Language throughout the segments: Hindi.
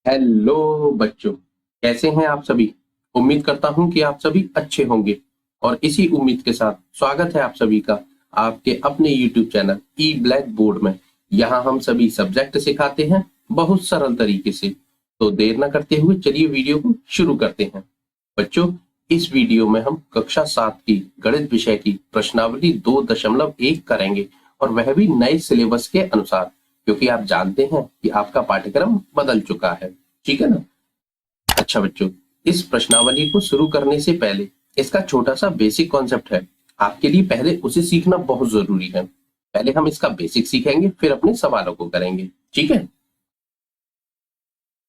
हेलो बच्चों, कैसे हैं आप सभी। उम्मीद करता हूं कि आप सभी अच्छे होंगे और इसी उम्मीद के साथ स्वागत है आप सभी का आपके अपने YouTube चैनल ई ब्लैक बोर्ड में। यहाँ हम सभी सब्जेक्ट सिखाते हैं बहुत सरल तरीके से। तो देर न करते हुए चलिए वीडियो को शुरू करते हैं। बच्चों, इस वीडियो में हम कक्षा 7 की गणित विषय की प्रश्नावली 2.1 करेंगे और वह भी नए सिलेबस के अनुसार, क्योंकि आप जानते हैं कि आपका पाठ्यक्रम बदल चुका है। ठीक है ना। अच्छा बच्चों, इस प्रश्नावली को शुरू करने से पहले इसका छोटा सा बेसिक कॉन्सेप्ट है। आपके लिए पहले उसे सीखना बहुत जरूरी है। पहले हम इसका बेसिक सीखेंगे, फिर अपने सवालों को करेंगे। ठीक है।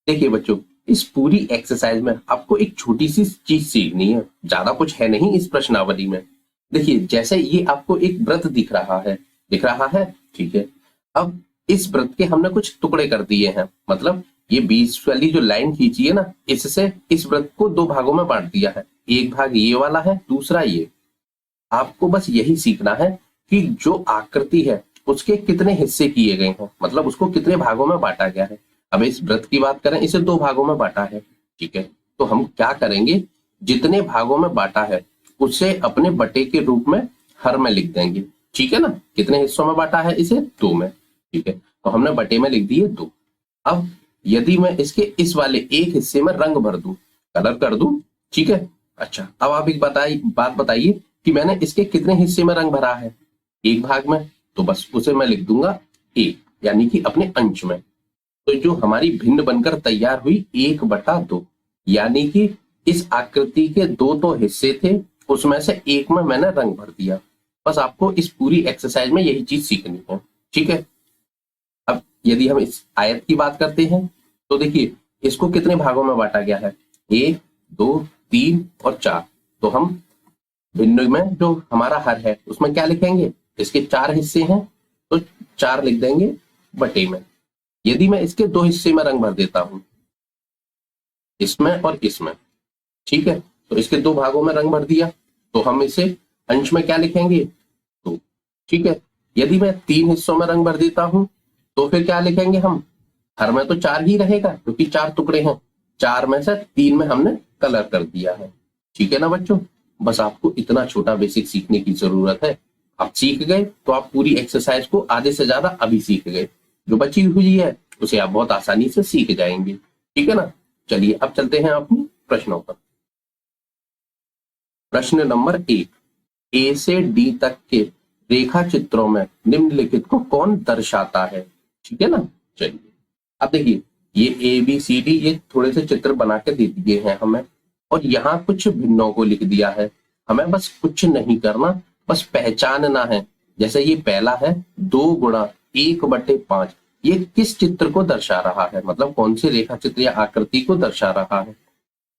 देखिए बच्चों, इस पूरी एक्सरसाइज में आपको एक छोटी सी चीज सीखनी है। ज्यादा कुछ है नहीं इस प्रश्नावली में। देखिए, जैसे ये आपको एक वृत्त दिख रहा है। ठीक है। अब इस वृत्त के हमने कुछ टुकड़े कर दिए हैं। मतलब ये बीच वाली जो लाइन खींची है ना, इससे इस वृत्त को दो भागों में बांट दिया है। एक भाग ये वाला है, दूसरा ये। आपको बस यही सीखना है कि जो आकृति है उसके कितने हिस्से किए गए हैं, मतलब उसको कितने भागों में बांटा गया है। अब इस वृत्त की बात करें, इसे दो भागों में बांटा है। ठीक है। तो हम क्या करेंगे, जितने भागों में बांटा है उसे अपने बटे के रूप में हर में लिख देंगे। ठीक है ना। कितने हिस्सों में बांटा है, इसे दो में। ठीक है। तो हमने बटे में लिख दिए दो। अब यदि मैं इसके इस वाले एक हिस्से में रंग भर दूं, कलर कर दूं। ठीक है। अच्छा, अब आप एक बात बताइए कि मैंने इसके कितने हिस्से में रंग भरा है। एक भाग में, तो बस उसे मैं लिख दूंगा एक, यानी कि अपने अंश में। तो जो हमारी भिन्न बनकर तैयार हुई 1/2, यानी कि इस आकृति के दो तो हिस्से थे, उसमें से एक में मैंने रंग भर दिया। बस आपको इस पूरी एक्सरसाइज में यही चीज सीखनी है। ठीक है। अब यदि हम इस आयत की बात करते हैं, तो देखिए इसको कितने भागों में बांटा गया है, 1, 2, 3 और 4। तो हम भिन्न में जो हमारा हर है उसमें क्या लिखेंगे, इसके 4 हिस्से हैं तो 4 लिख देंगे बटे में। यदि मैं इसके 2 हिस्से में रंग भर देता हूं, इसमें और इसमें। ठीक है। तो इसके 2 भागों में रंग भर दिया, तो हम इसे अंश में क्या लिखेंगे, 2। ठीक है। यदि मैं 3 हिस्सों में रंग भर देता हूं, तो फिर क्या लिखेंगे हम, हर में तो 4 ही रहेगा क्योंकि 4 टुकड़े हैं। 4 में से 3 में हमने कलर कर दिया है। ठीक है ना बच्चों। बस आपको इतना छोटा बेसिक सीखने की जरूरत है। आप सीख गए तो आप पूरी एक्सरसाइज को आधे से ज्यादा अभी सीख गए। जो बची हुई है उसे आप बहुत आसानी से सीख जाएंगे। ठीक है ना। चलिए अब चलते हैं अपने प्रश्नों पर। प्रश्न नंबर 1, ए से डी तक के रेखा चित्रों में निम्नलिखित को कौन दर्शाता है। ठीक है ना। चलिए अब देखिए, ये ए बी सी डी ये थोड़े से चित्र बना के दे दिए हैं हमें, और यहाँ कुछ भिन्नों को लिख दिया है। हमें बस कुछ नहीं करना, बस पहचानना है। जैसे ये पहला है 2x1/5, ये किस चित्र को दर्शा रहा है, मतलब कौन सी रेखा चित्र या आकृति को दर्शा रहा है।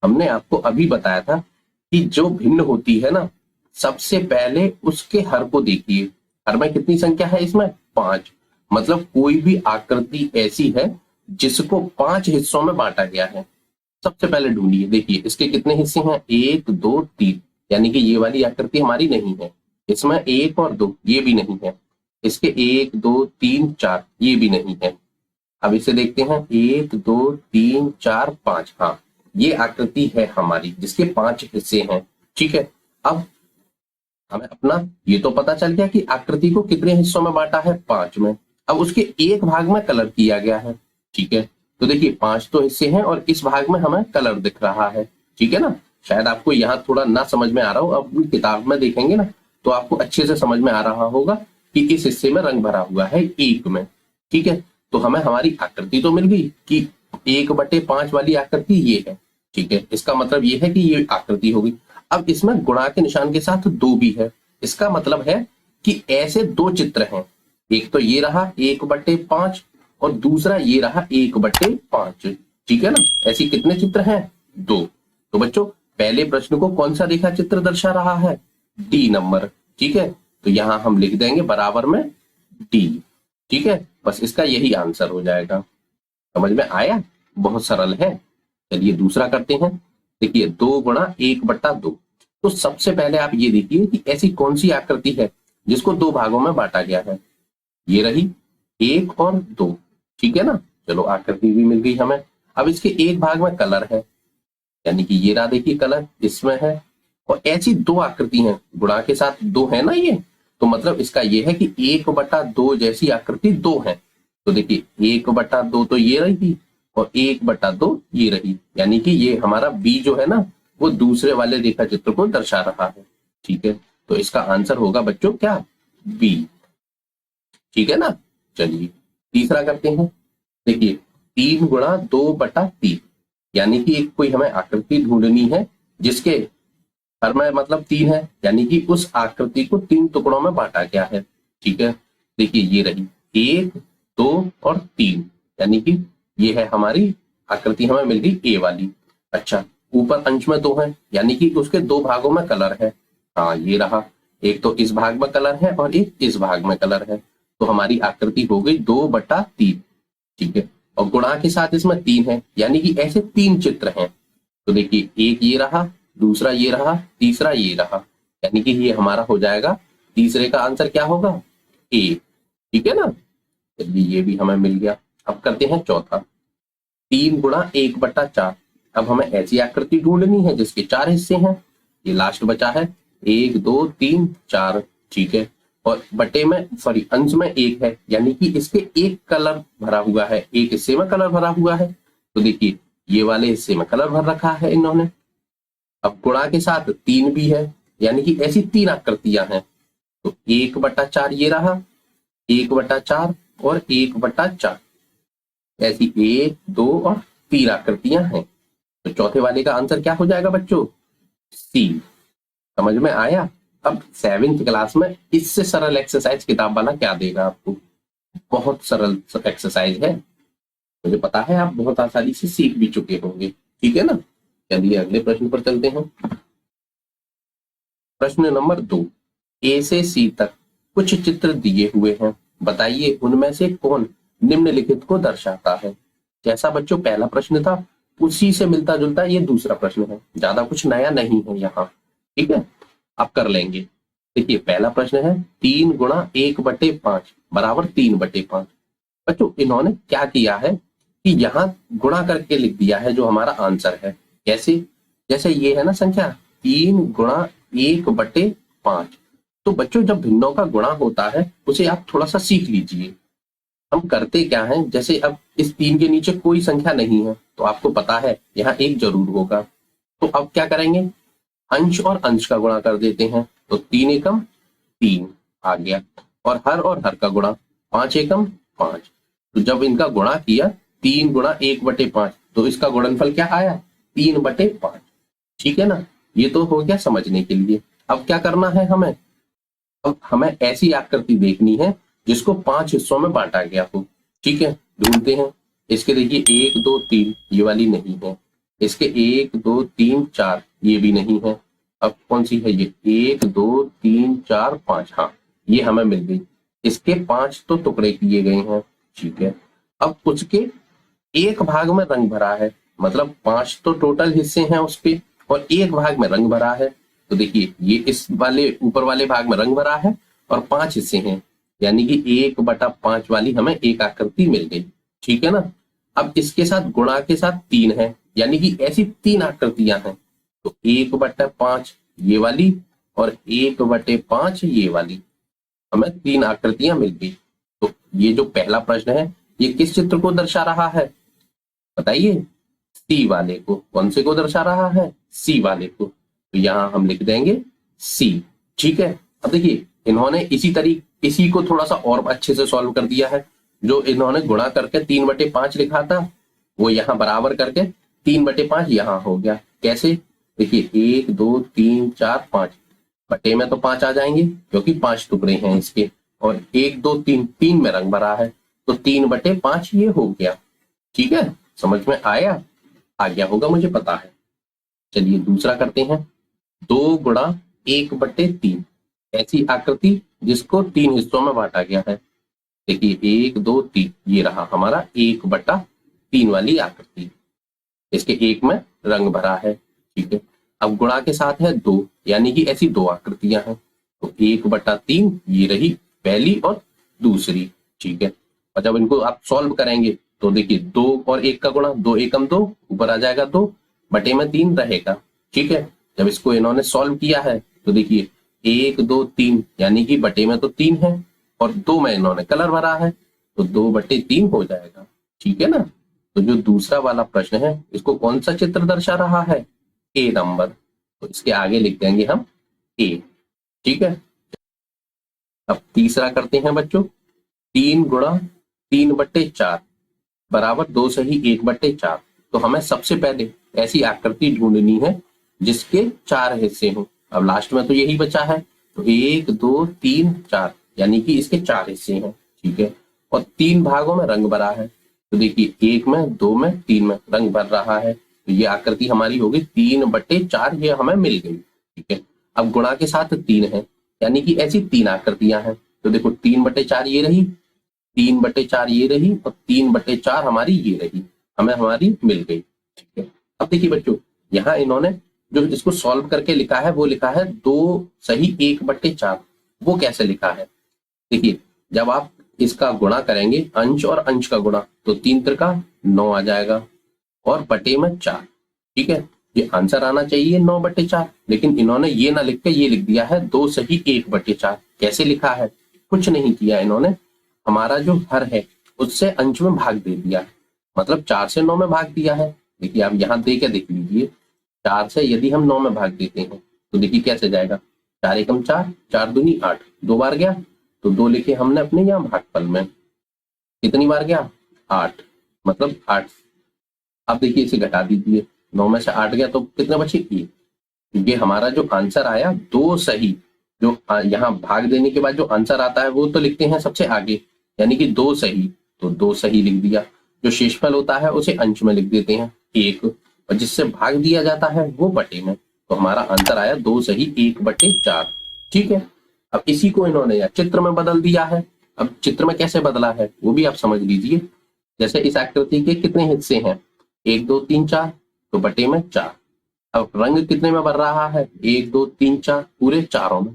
हमने आपको अभी बताया था कि जो भिन्न होती है ना, सबसे पहले उसके हर को देखिए। हर में कितनी संख्या है, इसमें 5। मतलब कोई भी आकृति ऐसी है जिसको 5 हिस्सों में बांटा गया है। सबसे पहले ढूंढिए। देखिए इसके कितने हिस्से हैं, 1, 2, 3, यानी कि ये वाली आकृति हमारी नहीं है। इसमें 1 और 2 ये भी नहीं है। इसके 1, 2, 3, 4 ये भी नहीं है। अब इसे देखते हैं, 1, 2, 3, 4, 5। हाँ, ये आकृति है हमारी जिसके 5 हिस्से हैं। ठीक है। अब हमें अपना ये तो पता चल गया कि आकृति को कितने हिस्सों में बांटा है, 5 में। अब उसके एक भाग में कलर किया गया है। ठीक है। तो देखिए 5 तो हिस्से हैं और इस भाग में हमें कलर दिख रहा है। ठीक है ना। शायद आपको यहाँ थोड़ा ना समझ में आ रहा हो, अब किताब में देखेंगे ना तो आपको अच्छे से समझ में आ रहा होगा कि इस हिस्से में रंग भरा हुआ है 1 में। ठीक है। तो हमें हमारी आकृति तो मिल गई कि 1/5 वाली आकृति ये है। ठीक है। इसका मतलब ये है कि ये आकृति होगी। अब इसमें गुणा के निशान के साथ 2 भी है। इसका मतलब है कि ऐसे 2 चित्र हैं। एक तो ये रहा 1/5 और दूसरा ये रहा 1/5। ठीक है ना। ऐसी कितने चित्र हैं, 2। तो बच्चों पहले प्रश्न को कौन सा रेखा चित्र दर्शा रहा है, डी नंबर। ठीक है। तो यहां हम लिख देंगे बराबर में डी। ठीक है। बस इसका यही आंसर हो जाएगा। समझ में आया, बहुत सरल है। चलिए दूसरा करते हैं। देखिए 2 × 1/2। तो सबसे पहले आप ये देखिए कि ऐसी कौन सी आकृति है जिसको 2 भागों में बांटा गया है। ये रही 1 और 2। ठीक है ना। चलो आकृति भी मिल गई हमें। अब इसके एक भाग में कलर है, यानी कि ये रहा देखिए कलर इसमें है, और ऐसी दो आकृति हैं, गुणा के साथ दो है ना ये, तो मतलब इसका ये है कि 1/2 जैसी आकृति दो है। तो देखिए 1/2 तो ये रही और 1/2 ये रही, यानी कि ये हमारा बी जो है ना वो दूसरे वाले रेखा चित्र को दर्शा रहा है। ठीक है, तो इसका आंसर होगा बच्चों क्या, बी। ठीक है ना। चलिए तीसरा करते हैं। देखिए 3×2/3, यानी कि एक कोई हमें आकृति ढूंढनी है जिसके हर में मतलब 3 है, यानी कि उस आकृति को 3 टुकड़ों में बांटा गया है। ठीक है, देखिए ये रही 1, 2 और 3, यानी कि ये है हमारी आकृति, हमें मिल गई ए वाली। अच्छा, ऊपर अंश में 2 है, यानी कि उसके दो भागों में कलर है। हाँ ये रहा, एक तो इस भाग में कलर है और एक इस भाग में कलर है, तो हमारी आकृति हो गई 2/3। ठीक है, और गुणा के साथ इसमें 3 है, यानी कि ऐसे 3 चित्र हैं। तो देखिए एक ये रहा, दूसरा ये रहा, तीसरा ये रहा, यानी कि ये हमारा हो जाएगा, तीसरे का आंसर क्या होगा, ए। ठीक है ना। चलिए ये भी हमें मिल गया। अब करते हैं चौथा, 3×1/4। अब हमें ऐसी आकृति ढूंढनी है जिसके 4 हिस्से हैं, ये लास्ट बचा है 1, 2, 3, 4। ठीक है, और बटे में सॉरी अंश में 1 है, यानी कि इसके एक कलर भरा हुआ है, एक हिस्से में कलर भरा हुआ है। तो देखिए ये वाले हिस्से में कलर भर रखा है इन्होंने। अब गुणा के साथ 3 भी है, यानी कि ऐसी 3 आकृतियां हैं। तो 1/4 ये रहा, 1/4 और 1/4, ऐसी 1, 2 और 3 आकृतियां हैं। तो चौथे वाले का आंसर क्या हो जाएगा बच्चों, सी। समझ में आया। अब 7th क्लास में इससे सरल एक्सरसाइज किताब वाला क्या देगा आपको, बहुत सरल एक्सरसाइज है, मुझे पता है आप बहुत आसानी से सीख भी चुके होंगे। ठीक है ना। चलिए अगले प्रश्न पर चलते हैं। प्रश्न नंबर 2, ए से सी तक कुछ चित्र दिए हुए हैं, बताइए उनमें से कौन निम्नलिखित को दर्शाता है। जैसा बच्चों पहला प्रश्न था उसी से मिलता जुलता ये दूसरा प्रश्न है, ज्यादा कुछ नया नहीं है यहाँ। ठीक है, आप कर लेंगे। देखिए पहला प्रश्न है 3×1/5 बराबर 3/5। बच्चों इन्होंने क्या किया है कि यहाँ गुणा करके लिख दिया है जो हमारा आंसर है। कैसे, जैसे ये है ना संख्या 3×1/5, तो बच्चों जब भिन्नों का गुणा होता है उसे आप थोड़ा सा सीख लीजिए। हम करते क्या है, जैसे अब इस 3 के नीचे कोई संख्या नहीं है तो आपको पता है यहाँ 1 जरूर होगा, तो अब क्या करेंगे, अंश और अंश का गुणा कर देते हैं। तो 3 एकम 3 आ गया, और हर का गुणा 5 एकम 5। तो जब इनका गुणा किया 3×1/5, तो इसका गुणनफल क्या आया, 3/5। ठीक है ना, ये तो हो गया समझने के लिए। अब क्या करना है हमें, अब हमें ऐसी आकृति देखनी है जिसको 5 हिस्सों में बांटा गया हो। ठीक है, ढूंढते हैं। इसके देखिए 1, 2, 3 ये वाली नहीं है, इसके 1, 2, 3, 4 ये भी नहीं है। अब कौन सी है ये, 1, 2, 3, 4, 5, हाँ ये हमें मिल गई। इसके 5 तो टुकड़े किए गए हैं। ठीक है, अब उसके एक भाग में रंग भरा है, मतलब 5 तो टोटल हिस्से हैं उसके और एक भाग में रंग भरा है। तो देखिए ये इस वाले ऊपर वाले भाग में रंग भरा है और 5 हिस्से हैं, यानी कि 1/5 वाली हमें एक आकृति मिल गई। ठीक है ना। अब इसके साथ गुणा के साथ 3 है, यानी कि ऐसी 3 आकृतियां हैं। तो 1/5 ये वाली और 1/5 ये वाली, हमें 3 आकृतियां मिल गई। तो ये जो पहला प्रश्न है ये किस चित्र को दर्शा रहा है, बताइए, सी वाले को। कौन से को दर्शा रहा है, सी वाले को। तो यहां हम लिख देंगे सी। ठीक है, अब देखिए इन्होंने इसी को थोड़ा सा और अच्छे से सॉल्व कर दिया है। जो इन्होंने गुणा करके 3/5 लिखा था वो यहाँ बराबर करके 3/5 यहाँ हो गया। कैसे, देखिए 1, 2, 3, 4, 5 बटे में तो 5 आ जाएंगे क्योंकि 5 टुकड़े हैं इसके, और 1, 2, 3 3 में रंग भरा है, तो 3/5 ये हो गया। ठीक है, समझ में आया, आ गया होगा मुझे पता है। चलिए दूसरा करते हैं, 2×1/3, ऐसी आकृति जिसको 3 हिस्सों में बांटा गया है। देखिए 1, 2, 3 ये रहा हमारा 1/3 वाली आकृति, इसके एक में रंग भरा है। ठीक है, अब गुणा के साथ है 2, यानी कि ऐसी 2 आकृतियां हैं। तो 1/3 ये रही पहली और दूसरी। ठीक है, और जब इनको आप सॉल्व करेंगे तो देखिए 2 और 1 का गुणा, 2 एकम 2, ऊपर आ जाएगा 2 बटे में 3 रहेगा। ठीक है, जब इसको इन्होंने सॉल्व किया है तो देखिए 1 2 3 यानी कि बटे में तो 3 है और 2 में इन्होंने कलर भरा है तो 2 बटे 3 हो जाएगा। ठीक है ना। तो जो दूसरा वाला प्रश्न है इसको कौन सा चित्र दर्शा रहा है? ए नंबर। तो इसके आगे लिख देंगे हम ए। ठीक है, अब तीसरा करते हैं बच्चों। 3 गुणा 3 बट्टे 4 बराबर 2 सही 1 बट्टे 4। तो हमें सबसे पहले ऐसी आकृति ढूंढनी है जिसके 4 हिस्से हों। अब लास्ट में तो यही बचा है, तो 1 2 3 4 यानी कि इसके 4 हिस्से हैं। ठीक है, और 3 भागों में रंग भरा है। तो देखिए 1 में 2 में 3 में रंग भर रहा है, तो ये आकृति हमारी होगी 3 बट्टे 4, ये हमें मिल गई। ठीक है, अब गुणा के साथ 3 है यानी कि ऐसी 3 आकृतियां हैं। तो देखो 3 बट्टे 4 ये रही, 3 बट्टे 4 ये रही और 3 बट्टे 4 हमारी ये रही, हमें हमारी मिल गई। ठीक है, अब देखिए बच्चों यहाँ इन्होंने जो इसको सॉल्व करके लिखा है वो लिखा है 2 सही 1 बट्टे 4। वो कैसे लिखा है? देखिए जब आप इसका गुणा करेंगे, अंश और अंश का गुणा, तो 3 त्रिका 9 आ जाएगा और बटे में 4। ठीक है, ये आंसर आना चाहिए 9 बटे 4, लेकिन इन्होंने ये ना लिख के ये लिख दिया है 2 सही 1 बटे 4। कैसे लिखा है? कुछ नहीं किया इन्होंने, हमारा जो हर है उससे अंश में भाग दे दिया है, मतलब 4 से 9 में भाग दिया है। देखिए आप यहाँ दे के देख लीजिए, 4 से यदि हम 9 में भाग देते हैं तो देखिए कैसे जाएगा, 4 एकम 4, 4 दूनी 8, 2 बार गया तो 2 लिखे हमने अपने यहाँ भागफल में, कितनी बार गया 8, मतलब 8। अब देखिए इसे घटा दीजिए, 9 में से 8 गया तो कितने बचे 1। ये हमारा जो आंसर आया 2 सही, जो यहाँ भाग देने के बाद जो आंसर आता है वो तो लिखते हैं सबसे आगे, यानी कि 2 सही, तो 2 सही लिख दिया। जो शेषफल होता है उसे अंश में लिख देते हैं 1, और जिससे भाग दिया जाता है वो बटे में, तो हमारा आंसर आया 2 सही 1 बटे 4। ठीक है, अब इसी को इन्होंने या चित्र में बदल दिया है। अब चित्र में कैसे बदला है वो भी आप समझ लीजिए। जैसे इस आकृति के कितने हिस्से हैं, 1 2 3 4, तो बटे में 4। अब रंग कितने में भर रहा है, 1 2 3 4, पूरे चारों में,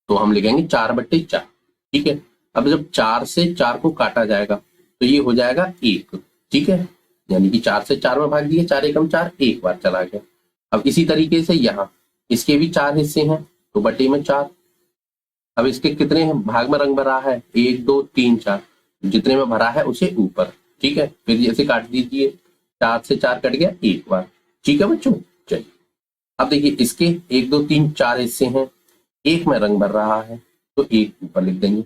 तो हम लिखेंगे 4 बट्टे 4। ठीक है, अब जब 4 से 4 को काटा जाएगा तो ये हो जाएगा 1। ठीक है, यानी कि 4 से 4 में भाग दिए, 4 एकम 4, एक बार चला गया। अब इसी तरीके से यहाँ इसके भी 4 हिस्से हैं तो बटे में 4। अब इसके कितने भाग में रंग भरा है, 1 2 3 4, जितने में भरा है उसे ऊपर। ठीक है, फिर जैसे काट दीजिए, 4 से 4 कट गया एक बार। ठीक है बच्चों, चलिए अब देखिए इसके 1 2 3 4 हिस्से हैं, एक में रंग भर रहा है तो एक ऊपर लिख देंगे।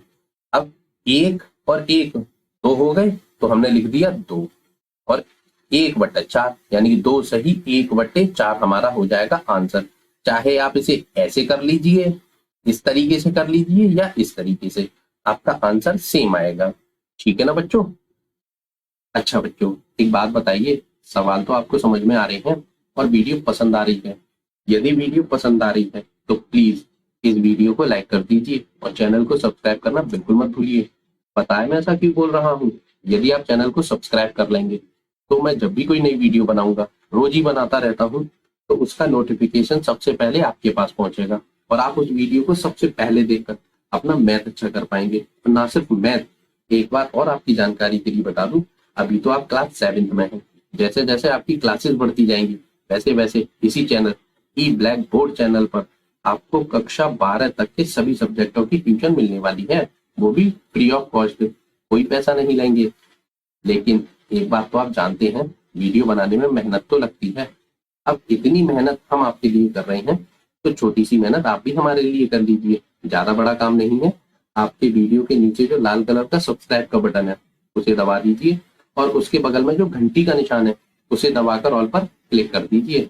अब 1 और 1 2 हो गए तो हमने लिख दिया 2 और 1 बट्टा 4, यानी कि 2 सही 1 बट्टे 4 हमारा हो जाएगा आंसर। चाहे आप इसे ऐसे कर लीजिए, इस तरीके से कर लीजिए या इस तरीके से, आपका आंसर सेम आएगा। ठीक है ना बच्चों। अच्छा बच्चों एक बात बताइए, सवाल तो आपको समझ में आ रहे हैं और वीडियो पसंद आ रही है। यदि वीडियो पसंद आ रही है तो प्लीज इस वीडियो को लाइक कर दीजिए और चैनल को सब्सक्राइब करना बिल्कुल मत भूलिए। पता है मैं ऐसा क्यों बोल रहा हूँ, यदि आप चैनल को सब्सक्राइब कर लेंगे तो मैं जब भी कोई नई वीडियो बनाऊंगा, रोज ही बनाता रहता हूँ, तो उसका नोटिफिकेशन सबसे पहले आपके पास पहुंचेगा और आप उस वीडियो को सबसे पहले देखकर अपना मैथ अच्छा कर पाएंगे। और ना सिर्फ मैथ, एक बार और आपकी जानकारी के लिए बता दूं, अभी तो आप क्लास 7th में हैं। जैसे जैसे आपकी क्लासेस बढ़ती जाएंगी वैसे वैसे इसी चैनल ई ब्लैक बोर्ड चैनल पर आपको कक्षा 12 तक के सभी सब्जेक्टों की ट्यूशन मिलने वाली है, वो भी फ्री ऑफ कॉस्ट, कोई पैसा नहीं लेंगे। लेकिन एक बात तो आप जानते हैं, वीडियो बनाने में मेहनत तो लगती है। अब इतनी मेहनत हम आपके लिए कर रहे हैं तो छोटी सी मेहनत आप भी हमारे लिए कर लीजिए, ज्यादा बड़ा काम नहीं है। आपके वीडियो के नीचे जो लाल कलर का सब्सक्राइब का बटन है उसे दबा दीजिए और उसके बगल में जो घंटी का निशान है उसे दबाकर ऑल पर क्लिक कर दीजिए।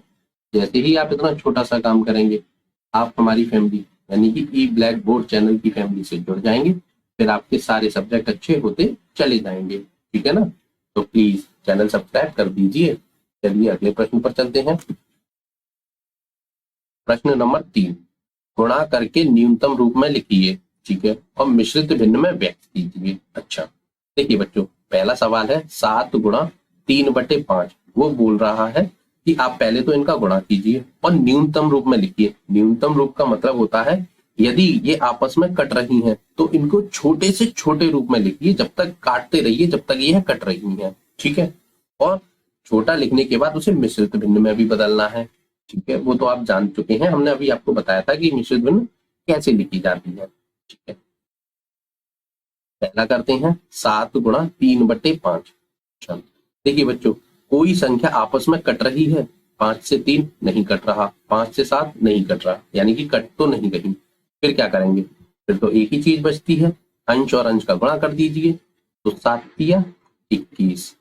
जैसे ही आप इतना छोटा सा काम करेंगे, आप हमारी फैमिली यानी कि ई ब्लैक बोर्ड चैनल की फैमिली से जुड़ जाएंगे, फिर आपके सारे सब्जेक्ट अच्छे होते चले जाएंगे। ठीक है ना, तो प्लीज चैनल सब्सक्राइब कर दीजिए। चलिए अगले प्रश्न पर चलते हैं। प्रश्न नंबर 3, गुणा करके न्यूनतम रूप में लिखिए। ठीक है, और मिश्रित भिन्न में व्यक्त कीजिए। अच्छा देखिए बच्चों, पहला सवाल है 7 गुणा 3 बटे 5। वो बोल रहा है कि आप पहले तो इनका गुणा कीजिए और न्यूनतम रूप में लिखिए। न्यूनतम रूप का मतलब होता है यदि ये आपस में कट रही हैं तो इनको छोटे से छोटे रूप में लिखिए, जब तक काटते रहिए जब तक ये कट रही हैं, ठीक है। और छोटा लिखने के बाद उसे मिश्रित भिन्न में भी बदलना है, ठीक है। वो तो आप जान चुके हैं, हमने अभी आपको बताया था कि मिश्रित भिन्न कैसे लिखी जाती है, ठीक है। पहला करते हैं 7 गुणा 3/5। देखिए बच्चों, कोई संख्या आपस में कट रही है, 5 से 3 नहीं कट रहा, 5 से 7 नहीं कट रहा, यानी कि कट तो नहीं रही। फिर क्या करेंगे, फिर तो एक ही चीज बचती है, अंश और अंश का गुणा कर दीजिए। तो 7 तिया 21,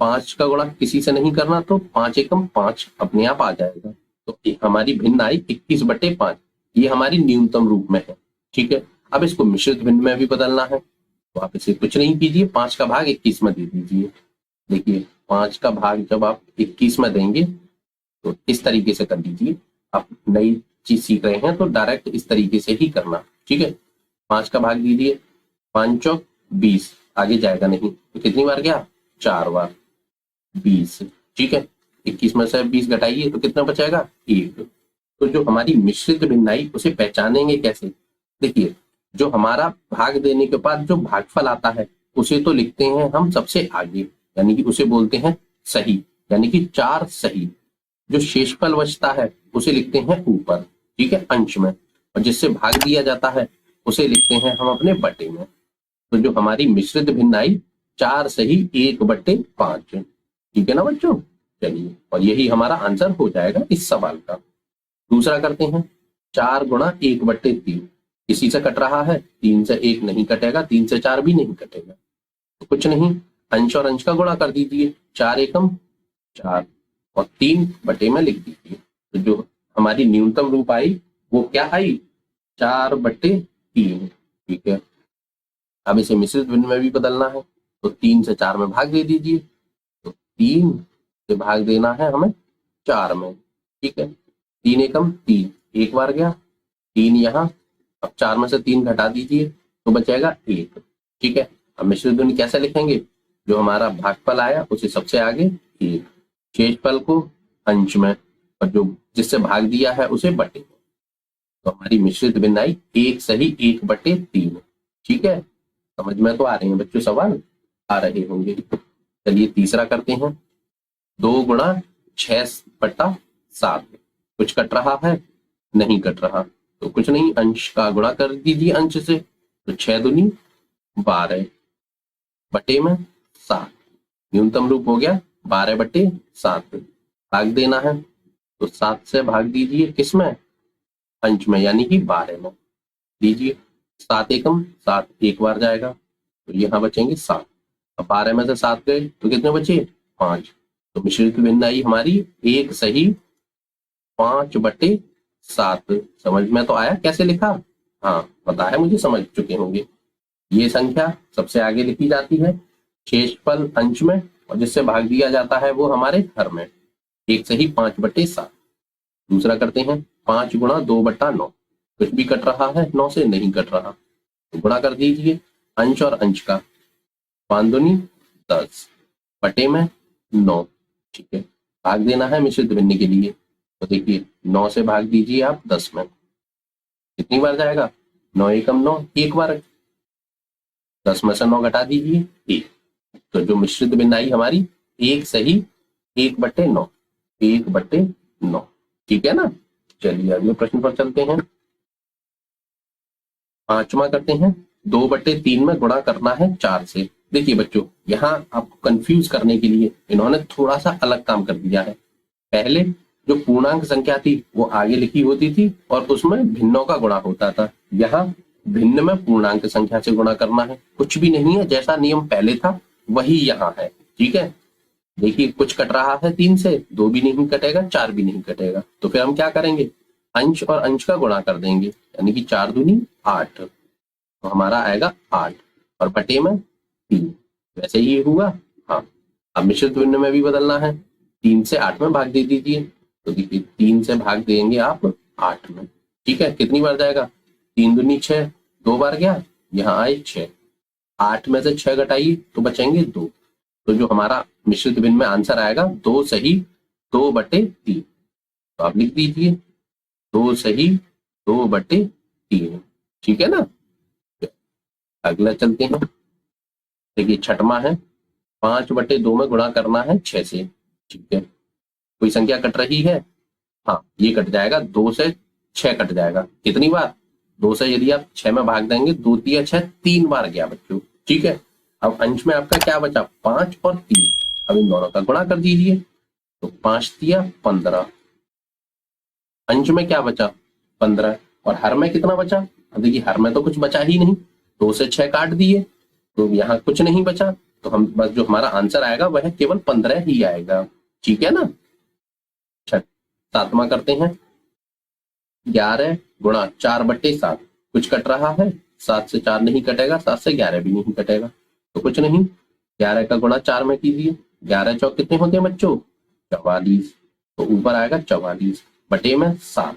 5 का गुणा किसी से नहीं करना, तो 5 एकम 5 अपने आप आ जाएगा। तो हमारी भिन्न आई 21/5, ये हमारी न्यूनतम रूप में है, ठीक है। अब इसको मिश्रित भिन्न में भी बदलना है, तो आप इसे कुछ नहीं कीजिए, 5 का भाग 21 में दे दीजिए। देखिए 5 का भाग जब आप 21 में देंगे तो इस तरीके से कर दीजिए। आप नई चीज सीख रहे हैं तो डायरेक्ट इस तरीके से ही करना, ठीक है। 5 का भाग दीजिए, 5 चौक 20, आगे जाएगा नहीं, तो कितनी बार गया, 4 बार, 20, ठीक है। 21 में से 20 घटाइए तो कितना बचेगा, 1। तो जो हमारी मिश्रित भिन्न आई उसे पहचानेंगे कैसे, देखिए जो हमारा भाग देने के बाद जो भागफल आता है उसे तो लिखते हैं हम सबसे आगे, यानी कि उसे बोलते हैं सही, यानी कि 4 सही। जो शेषफल बचता है उसे लिखते हैं ऊपर, ठीक है, अंश में, और जिससे भाग दिया जाता है उसे लिखते हैं हम अपने बटे में। तो जो हमारी मिश्रित भिन्न आई 4 सही 1/5, ठीक है ना बच्चों। चलिए, और यही हमारा आंसर हो जाएगा इस सवाल का। दूसरा करते हैं 4 गुणा 1/3, किसी से कट रहा है, 3 से 1 नहीं कटेगा, 3 से 4 भी नहीं कटेगा, तो कुछ नहीं, अंश और अंश का गुणा कर दीजिए, 4 एकम 4 और 3 बटे में लिख दीजिए। तो जो हमारी न्यूनतम रूप आई वो क्या आई, 4/3, ठीक है। अब इसे मिश्रित भिन्न में भी बदलना है, तो 3 से 4 में भाग दे दीजिए, तो 3 से भाग देना है हमें 4 में, ठीक है। 3 एकम 3, एक बार गया, 3 यहाँ, अब 4 में से 3 घटा दीजिए तो बचेगा 1, ठीक है। अब मिश्रित भिन्न कैसे लिखेंगे, जो हमारा भागफल आया उसे सबसे आगे 1, शेषफल को अंश में, और जो जिससे भाग दिया है उसे बटे में। तो हमारी मिश्रित भिन्न आई 1 सही 1/3, ठीक है। समझ में तो आ रहे हैं बच्चों, सवाल आ रहे होंगे। चलिए तीसरा करते हैं, 2 गुणा 6/7, कुछ कट रहा है, नहीं कट रहा, तो कुछ नहीं, अंश का गुणा कर दीजिए अंश से, तो 6 दूनी 12 बटे में 7, न्यूनतम रूप हो गया 12/7। भाग देना है तो 7 से भाग दीजिए किसमें, अंश में, यानी कि 12 में दीजिए। 7 एकम 7, एक बार जाएगा, तो यहाँ बचेंगे 7। अब 12 में से 7 गए तो कितने बचे, 5। तो मिश्रित भिन्न आई हमारी 1 सही 5/7। समझ में तो आया कैसे लिखा, हाँ पता है मुझे, समझ चुके होंगे। ये संख्या सबसे आगे लिखी जाती है, शेषफल अंश में, और जिससे भाग दिया जाता है वो हमारे हर में, 1 सही 5/7। दूसरा करते हैं 5 गुणा 2/9, कुछ भी कट रहा है, 9 से नहीं कट रहा, तो गुणा कर दीजिए अंश और अंश का, 5 दूनी 10 बटे में 9, ठीक है। भाग देना है मिश्रित भिन्न के लिए, तो देखिए 9 से भाग दीजिए आप 10 में, कितनी बार जाएगा, 9 एकम 9, एक बार, 10 में से 9 घटा दीजिए 1। तो जो मिश्रित भिन्न आई हमारी 1 सही 1/9, 1/9, ठीक है ना। चलिए अगले प्रश्न पर चलते हैं। 5वां करते हैं, 2/3 में गुणा करना है 4 से। देखिए बच्चों, यहाँ आपको कंफ्यूज करने के लिए इन्होंने थोड़ा सा अलग काम कर दिया है। पहले जो पूर्णांक संख्या थी वो आगे लिखी होती थी और उसमें भिन्नों का गुणा होता था, यहाँ भिन्न में पूर्णांक संख्या से गुणा करना है। कुछ भी नहीं है, जैसा नियम पहले था वही यहाँ है, ठीक है। देखिए कुछ कट रहा है 3 से, 2 भी नहीं कटेगा, 4 भी नहीं कटेगा, तो फिर हम क्या करेंगे, अंश और अंश का गुणा कर देंगे, यानी कि 4 दूनी 8, तो हमारा आएगा 8 और बटे में 3, वैसे ही हुआ। हाँ, अब मिश्रित भिन्न में भी बदलना है, 3 से 8 में भाग दे दीजिए, तो देखिए 3 से भाग देंगे आप 8 में, ठीक है। कितनी बार जाएगा, 3 दूनी 6, 2 बार गया, यहाँ आए 6, 8 में से 6 घटाइए तो बचेंगे 2। तो जो हमारा मिश्रित भिन्न में आंसर आएगा 2 सही 2/3, तो आप लिख दीजिए 2 सही 2/3, ठीक है ना। अगला चलते हैं, देखिए छठवां है, 5/2 में गुणा करना है 6 से, ठीक है। कोई संख्या कट रही है, हाँ ये कट जाएगा, 2 से 6 कट जाएगा, कितनी बार, 2 से यदि आप 6 में भाग देंगे, 2 तिया 6, 3 बार गया बच्चों, ठीक है। अब अंश में आपका क्या बचा, 5 और 3, अब इन दोनों का गुणा कर दीजिए, तो 5 तिया 15, अंश में क्या बचा 15, और हर में कितना बचा, अब देखिए हर में तो कुछ बचा ही नहीं, 2 से 6 काट दिए, तो यहाँ कुछ नहीं बचा, तो हम बस जो हमारा आंसर आएगा वह केवल 15 ही आएगा, ठीक है ना। सातवां करते हैं, 11 गुणा 4/7, कुछ कट रहा है, 7 से 4 नहीं कटेगा, 7 से 11 भी नहीं कटेगा, तो कुछ नहीं, 11 का गुणा 4 में कीजिए, 11 चौक कितने होते हैं बच्चों, 44, तो ऊपर आएगा 44 बटे में 7।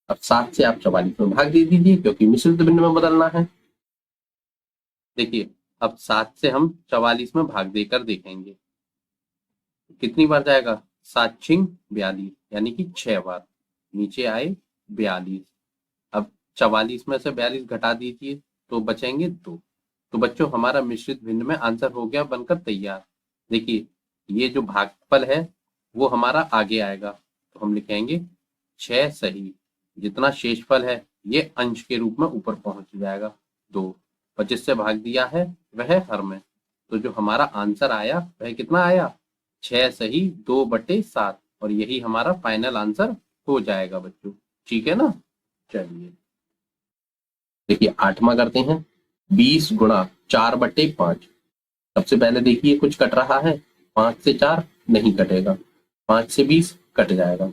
अब 7 से आप 44 में भाग दे दीजिए, क्योंकि मिश्रित भिन्न में बदलना है। देखिए अब 7 से हम 44 में भाग देकर देखेंगे, कितनी बार जाएगा, 7 छिंग 42, यानी कि 6 बार, नीचे आए 42। अब 44 में से 42 घटा दीजिए, तो बचेंगे 2। तो बच्चों हमारा मिश्रित भिन्न में आंसर हो गया बनकर तैयार। देखिए ये जो भागफल है वो हमारा आगे आएगा, तो हम लिखेंगे 6 सही, जितना शेषफल है ये अंश के रूप में ऊपर पहुंच जाएगा 2, और जिससे भाग दिया है वह हर में, तो जो हमारा आंसर आया वह कितना आया, 6 सही 2/7, और यही हमारा फाइनल आंसर हो जाएगा बच्चों, ठीक है ना। चलिए देखिए आठवां करते हैं, 20 गुणा 4/5, सबसे पहले देखिए कुछ कट रहा है, 5 से 4 नहीं कटेगा, 5 से 20 कट जाएगा,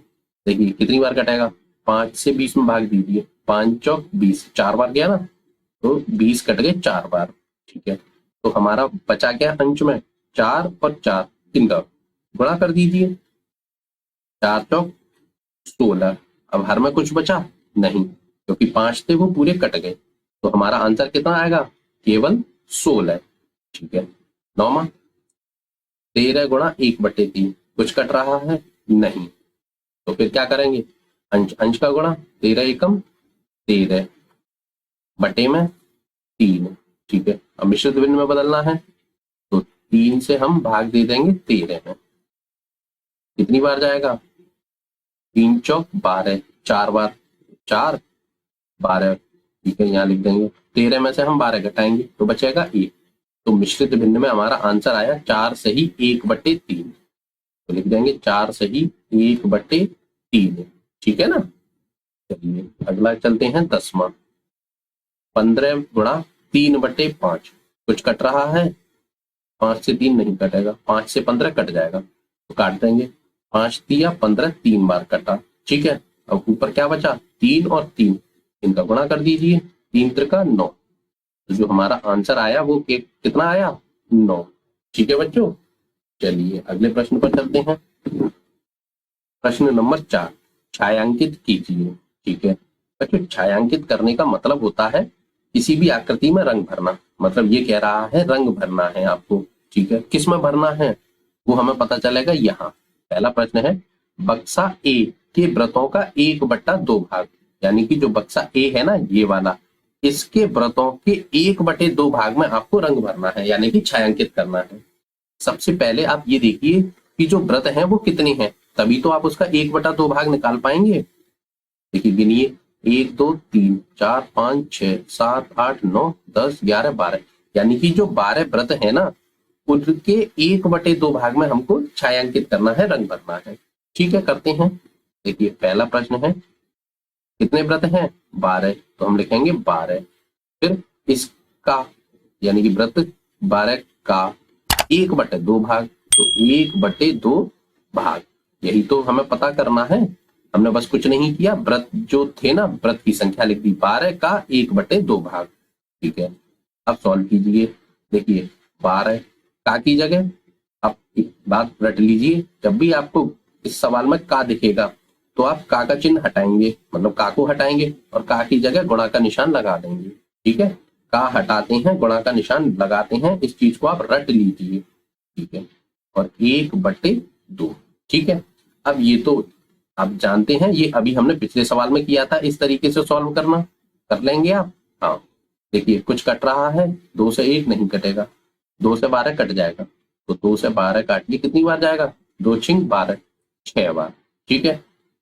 देखिए कितनी बार कटेगा, 5 से 20 में भाग दीजिए, 5 चौक 20, 4 बार गया ना, तो 20 कट गए 4 बार, ठीक है। तो हमारा बचा क्या अंश में, 4 और 4, इनका गुणा कर दीजिए, 4 चौक 16, अब हर में कुछ बचा नहीं, क्योंकि 5 थे वो पूरे कट गए, तो हमारा आंसर कितना आएगा, केवल 16, ठीक है। नौमा, 13 गुणा 1/3, कुछ कट रहा है नहीं, तो फिर क्या करेंगे, अंश अंश का गुणा, 13 एकम 13 बटे में 3, ठीक है। अब मिश्रित भिन्न में बदलना है, तो 3 से हम भाग दे देंगे 13 में, कितनी बार जाएगा, 3 चौक 12, 4 बार, 4 12, ठीक है, यहाँ लिख देंगे, 13 में से हम 12 घटाएंगे तो बचेगा 1, तो मिश्रित भिन्न में हमारा आंसर आया 4 सही 1/3, तो लिख देंगे 4 सही 1/3, ठीक है ना। चलिए अगला चलते हैं 10वां, 15 गुणा 3/5, कुछ कट रहा है, 5 से 3 नहीं कटेगा, 5 से 15 कट जाएगा, तो काट देंगे, 5 तिया 15, 3 बार कटा, ठीक है। अब ऊपर क्या बचा, 3 और 3, इनका गुणा कर दीजिए, 3 त्रिका 9, तो जो हमारा आंसर आया वो कितना आया, 9, ठीक है बच्चों। चलिए अगले प्रश्न पर चलते हैं, प्रश्न नंबर 4, छायांकित कीजिए, ठीक है बच्चों। छायांकित करने का मतलब होता है किसी भी आकृति में रंग भरना, मतलब ये कह रहा है रंग भरना है आपको, ठीक है। किस में भरना है वो हमें पता चलेगा यहाँ। पहला प्रश्न है, बक्सा ए के व्रतों का 1/2 भाग, यानी कि जो बक्सा ए है ना ये वाला, इसके व्रतों के 1/2 भाग में आपको रंग भरना है, यानी कि छायांकित करना है। सबसे पहले आप ये देखिए कि जो व्रत हैं वो कितने हैं, तभी तो आप उसका 1/2 भाग निकाल पाएंगे। देखिए गिनिए, 1 2 3 4 5 6 7 8 9 10 11 12, यानी कि जो 12 व्रत है ना उनके 1/2 भाग में हमको छायांकित करना है, रंग भरना है, ठीक है। करते हैं, देखिए पहला प्रश्न है, कितने व्रत हैं, 12, तो हम लिखेंगे 12, फिर इसका यानी कि व्रत 12 का 1/2 भाग, तो 1/2 भाग, यही तो हमें पता करना है। हमने बस कुछ नहीं किया, व्रत जो थे ना व्रत की संख्या लिख दी, 12 का 1/2 भाग, ठीक है। अब सॉल्व कीजिए, देखिए 12 का की जगह, आप एक बात रट लीजिए, जब भी आपको इस सवाल में का दिखेगा तो आप का चिन्ह हटाएंगे, मतलब का को हटाएंगे और का की जगह गुणा का निशान लगा देंगे, ठीक है। का हटाते हैं, गुणा का निशान लगाते हैं, इस चीज को आप रट लीजिए, ठीक है। और 1/2, ठीक है। अब ये तो आप जानते हैं ये अभी हमने पिछले सवाल में किया था, इस तरीके से सॉल्व करना, कर लेंगे आप। हाँ देखिए कुछ कट रहा है, 2 से 1 नहीं कटेगा, 2 से 12 कट जाएगा, तो 2 से 12 काट के कितनी बार जाएगा, 2 छिंग 12, 6 बार। ठीक है,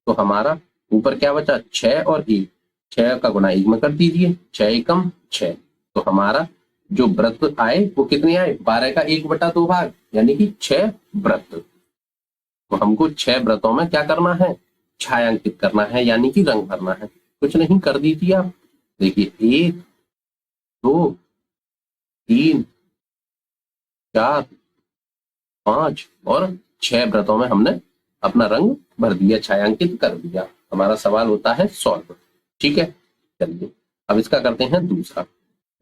तो हमारा ऊपर क्या बचा, 6 और 1, 6 का गुणा 1 में कर दीजिए, 6 एकम 6, तो हमारा जो व्रत आए वो कितने आए, 12 का 1/2 भाग, यानी कि 6 व्रत। तो हमको 6 व्रतों में क्या करना है, छायांकित करना है, यानी कि रंग भरना है। कुछ नहीं, कर दीजिए आप। देखिए 1 2 3 4 5 और 6 व्रतों में हमने अपना रंग भर दिया, छायांकित कर दिया। हमारा सवाल होता है सॉल्व। ठीक है, चलिए अब इसका करते हैं दूसरा।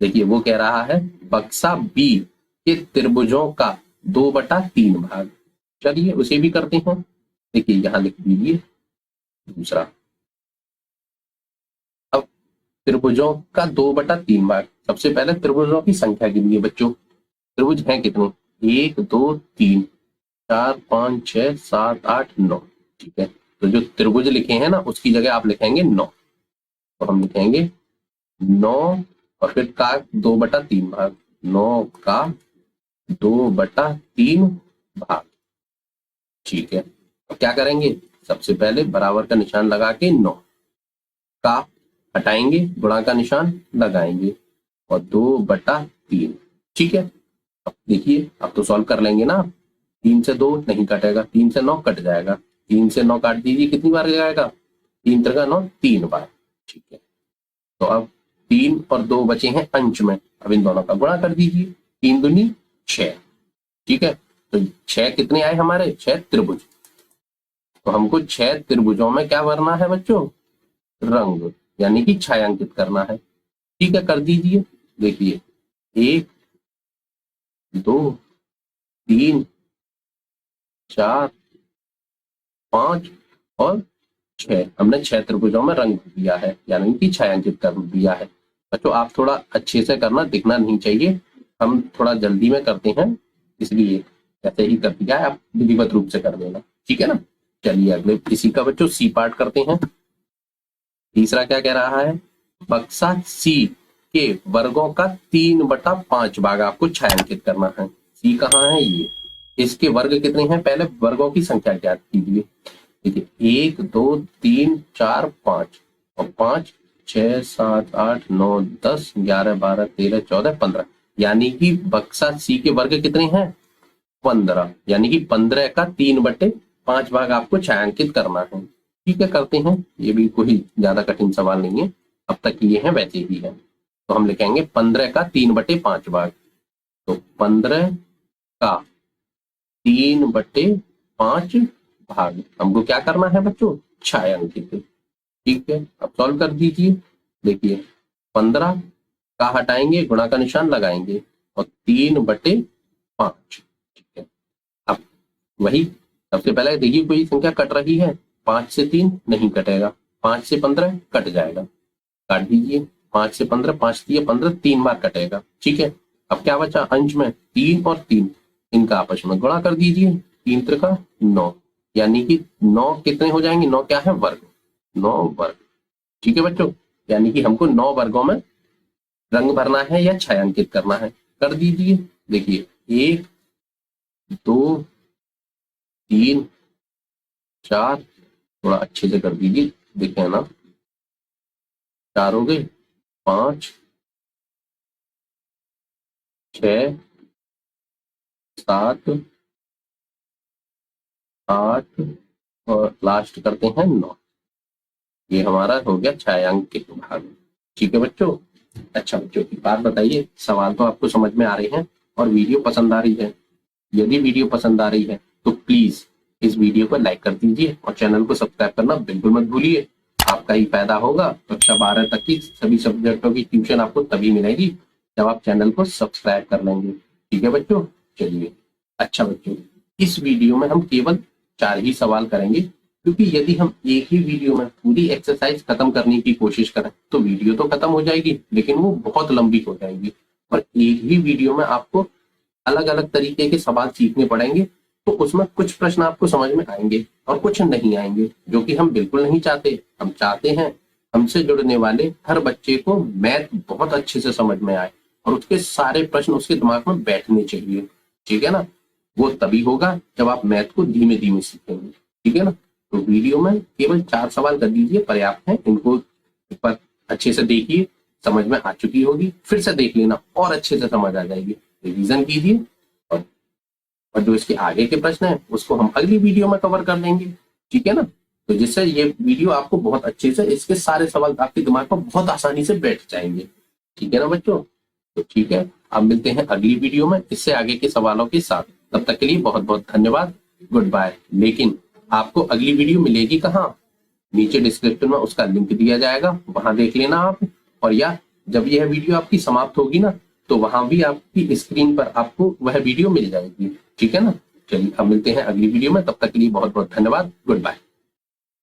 देखिए वो कह रहा है बक्सा बी के त्रिभुजों का 2/3 भाग। चलिए उसे भी करते हैं। देखिए यहां लिख दीजिए दूसरा। अब त्रिभुजों का 2/3 भाग, सबसे पहले त्रिभुजों की संख्या गिनिए बच्चों। त्रिभुज हैं कितने, 1 2 3 4 5 6 7 8 9। ठीक है, तो जो त्रिभुज लिखे हैं ना उसकी जगह आप लिखेंगे 9, तो हम लिखेंगे 9 और फिर का 2/3 भाग, 9 का 2/3 भाग। ठीक है, अब क्या करेंगे, सबसे पहले बराबर का निशान लगा के 9 का हटाएंगे, गुणा का निशान लगाएंगे और 2/3। ठीक है, अब देखिए अब तो सॉल्व कर लेंगे ना। 3 से 2 नहीं कटेगा, 3 से 9 कट जाएगा, 3 से 9 काट दीजिए, कितनी बार जाएगा, 3 3 9 3 बार। ठीक है, तो अब 3 और 2 बचे हैं अंश में, अब इन दोनों का गुणा कर दीजिए, 3 दूनी 6। ठीक है, तो 6 कितने आए हमारे, 6 त्रिभुज। तो हमको 6 त्रिभुजों में क्या भरना है बच्चों, रंग, यानी कि छायांकित करना है। ठीक है, कर दीजिए। देखिए 1 2 3 4 5 और 6, हमने 6 त्रिभुजों में रंग भर दिया है, यानी कि छायांकित कर दिया है। बच्चों आप थोड़ा अच्छे से करना, दिखना नहीं चाहिए, हम थोड़ा जल्दी में करते हैं इसलिए ऐसे ही कर दिया है, आप विधिवत रूप से कर देना। ठीक है ना, चलिए अगले इसी का बच्चों सी पार्ट करते हैं। तीसरा क्या कह रहा है, बक्सा सी के वर्गों का 3/5 भाग आपको छायांकित करना है। सी कहाँ है, ये, इसके वर्ग कितने हैं, पहले वर्गों की संख्या ज्ञात कीजिए। देखिए 1 2 3 4 5 और 5 6 7 8 9 10 11 12 13 14 15, यानी कि बक्सा सी के वर्ग कितने हैं, 15, यानी कि 15 का 3/5 भाग आपको छायांकित करना है। ठीक है, करते हैं, ये भी कोई ज्यादा कठिन सवाल नहीं है, अब तक ये है वैसे ही है। तो हम लिखेंगे 15 का 3/5 भाग, तो 15 का 3/5 भाग हमको क्या करना है बच्चों, छायांकित। ठीक है, अब सॉल्व कर दीजिए। देखिए 15 का हटाएंगे, गुणा का निशान लगाएंगे और 3/5। ठीक है, अब वही सबसे पहले देखिए कोई संख्या कट रही है, 5 से 3 नहीं कटेगा, 5 से 15 कट जाएगा, काट दीजिए, 5 से 15, 5 दिए 15, 3 बार कटेगा। ठीक है, अब क्या बचा अंश में, 3 और 3, इनका आपस में गुणा कर दीजिए, 3 त्रिका 9, यानी कि 9 कितने हो जाएंगे, 9 क्या है, वर्ग, 9 वर्ग। ठीक है बच्चों, यानी कि हमको 9 वर्गों में रंग भरना है या छायांकित करना है, कर दीजिए। देखिए 1 2 3 4, थोड़ा अच्छे से कर दीजिए, देखें ना, 4 हो गए, 5 6 7 8 और लास्ट करते हैं 9, ये हमारा हो गया छायांकित भाग। ठीक है बच्चों, अच्छा बच्चों एक बात बताइए, सवाल तो आपको समझ में आ रहे हैं और वीडियो पसंद आ रही है, यदि वीडियो पसंद आ रही है तो प्लीज इस वीडियो को लाइक कर दीजिए और चैनल को सब्सक्राइब करना बिल्कुल मत भूलिए। आपका ही फायदा होगा, कक्षा 12 तक की सभी सब्जेक्टों की ट्यूशन आपको तभी मिलेगी जब आप चैनल को सब्सक्राइब कर लेंगे। ठीक है बच्चों, चलिए। अच्छा बच्चों, इस वीडियो में हम केवल 4 ही सवाल करेंगे, क्योंकि यदि हम एक ही वीडियो में पूरी एक्सरसाइज खत्म करने की कोशिश करें तो वीडियो तो खत्म हो जाएगी लेकिन वो बहुत लंबी हो जाएगी, और एक ही वीडियो में आपको अलग अलग तरीके के सवाल सीखने पड़ेंगे तो उसमें कुछ प्रश्न आपको समझ में आएंगे और कुछ नहीं आएंगे, जो कि हम बिल्कुल नहीं चाहते। हम चाहते हैं हमसे जुड़ने वाले हर बच्चे को मैथ बहुत अच्छे से समझ में आए और उसके सारे प्रश्न उसके दिमाग में बैठने चाहिए, ठीक है ना। वो तभी होगा जब आप मैथ को धीमे धीमे सीखेंगे, ठीक है ना। तो वीडियो में केवल 4 सवाल कर दीजिए, पर्याप्त है। इनको एक बार अच्छे से देखिए, समझ में आ चुकी होगी, फिर से देख लेना और अच्छे से समझ आ जाएगी। रिवीजन कीजिए और जो इसके आगे के प्रश्न है उसको हम अगली वीडियो में कवर कर लेंगे, ठीक है ना। तो जिससे ये वीडियो आपको बहुत अच्छे से, इसके सारे सवाल आपके दिमाग में बहुत आसानी से बैठ जाएंगे, ठीक है ना बच्चों। तो ठीक है, अब मिलते हैं अगली वीडियो में इससे आगे के सवालों के साथ। तब तक के लिए बहुत बहुत धन्यवाद, गुड बाय। लेकिन आपको अगली वीडियो मिलेगी कहाँ? नीचे डिस्क्रिप्शन में उसका लिंक दिया जाएगा, वहां देख लेना आप। और या जब यह वीडियो आपकी समाप्त होगी ना, तो वहां भी आपकी स्क्रीन पर आपको वह वीडियो मिल जाएगी, ठीक है ना। चलिए अब मिलते हैं अगली वीडियो में, तब तक के लिए बहुत बहुत धन्यवाद, गुड बाय।